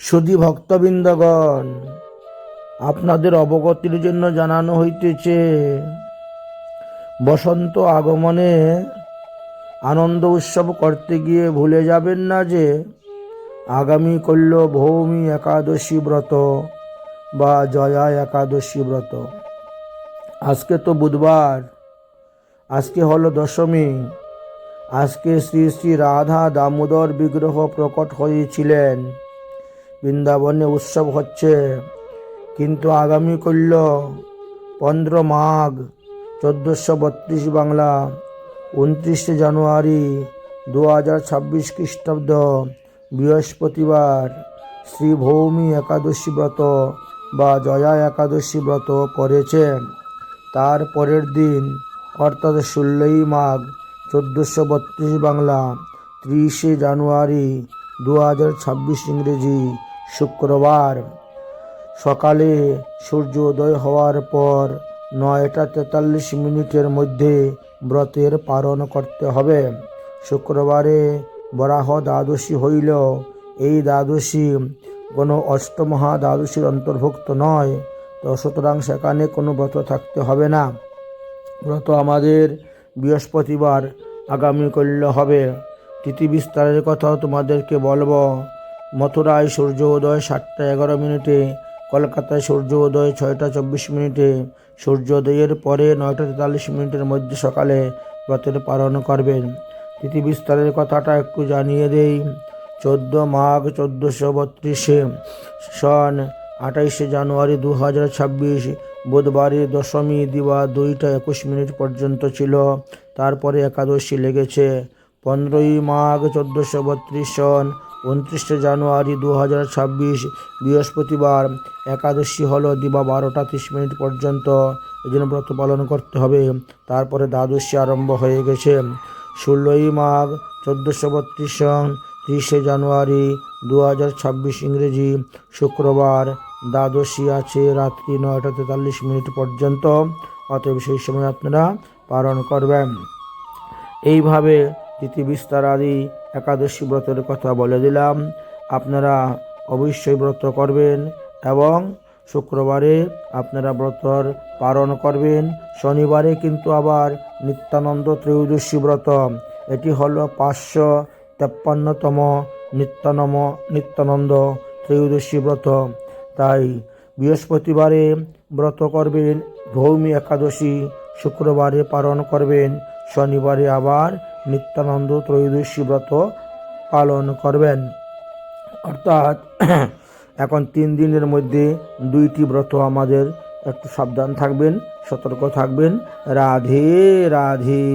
সুধী ভক্তবৃন্দগণ, আপনাদের অবগতির জন্য জানানো হইতেছে, বসন্ত আগমনে আনন্দ উৎসব করতে গিয়ে ভুলে যাবেন না যে আগামী করল ভৌমী একাদশী ব্রত বা জয়া একাদশী ব্রত। আজকে তো বুধবার, আজকে হলো দশমী। আজকে শ্রী শ্রী রাধা দামোদর বিগ্রহ প্রকট হয়েছিলেন, বৃন্দাবনে উৎসব হচ্ছে। কিন্তু আগামী করল 15 মাঘ 1432 বাংলা, 29 জানুয়ারি 2026 খ্রিস্টাব্দ, বৃহস্পতিবার শ্রী ভৌমী একাদশী ব্রত বা জয়া একাদশী ব্রত পড়েছে। তার পরের দিন অর্থাৎ 16 মাঘ 1432 বাংলা, 30 জানুয়ারি 2026 ইংরেজি শুক্রবার সকালে সূর্য উদয় হওয়ার পর 9টা 43 মিনিটের মধ্যে ব্রতের পালন করতে হবে। শুক্রবারে বরাহ দ্বাদশী হইল এই দ্বাদশী কোনো অষ্টমহা দ্বাদশীর অন্তর্ভুক্ত নয়, তো সুতরাং সেখানে কোনো ব্রত থাকতে হবে না। ব্রত আমাদের বৃহস্পতিবার আগামী করলে হবে। তিথি বিস্তারের কথাও তোমাদেরকে বলবো। মথুরায় সূর্য উদয় 7টা 11 মিনিটে, কলকাতায় সূর্য উদয় 6টা 24 মিনিটে। সূর্যোদয়ের পরে 9টা 43 মিনিটের মধ্যে সকালে ব্রতের পালন করবেন। তিথি বিস্তারের কথাটা একটু জানিয়ে দেই। 14 মাঘ 1432 সন 28 জানুয়ারি 2026 বুধবারের দশমী দিবা 2টা 21 মিনিট পর্যন্ত ছিল। তারপরে একাদশী লেগেছে। 15 মাঘ 1432 সন 29 জানুয়ারি 2026 বৃহস্পতিবার একাদশী হলো দিবা 12টা 30 মিনিট পর্যন্ত, এই জন্য ব্রত পালন করতে হবে। তারপরে দ্বাদশী আরম্ভ হয়ে গেছে। 16 মাঘ 1432 সন 30 জানুয়ারি 2026 ইংরেজি শুক্রবার দ্বাদশী আছে রাত্রি 9টা 43 মিনিট পর্যন্ত, অতএব সেই সময় আপনারা পালন করবেন। এইভাবে তিথি বিস্তার আদি একাদশী ব্রতের কথা বলে দিলাম। আপনারা অবশ্যই ব্রত করবেন এবং শুক্রবারে আপনারা ব্রতর পালন করবেন। শনিবারে কিন্তু আবার নিত্যানন্দ ত্রয়োদশী ব্রত, এটি হলো 553তম নিত্যানন্দ ত্রয়োদশী ব্রত। তাই বৃহস্পতিবারে ব্রত করবেন ভৌমী একাদশী, শুক্রবারে পালন করবেন, শনিবারে আবার নিত্যানন্দ ত্রয়োদশী ব্রত পালন করবেন। অর্থাৎ এখন 3 দিনের মধ্যে 2টি ব্রত আমাদের, একটু সাবধান থাকবেন, সতর্ক থাকবেন। রাধে রাধে।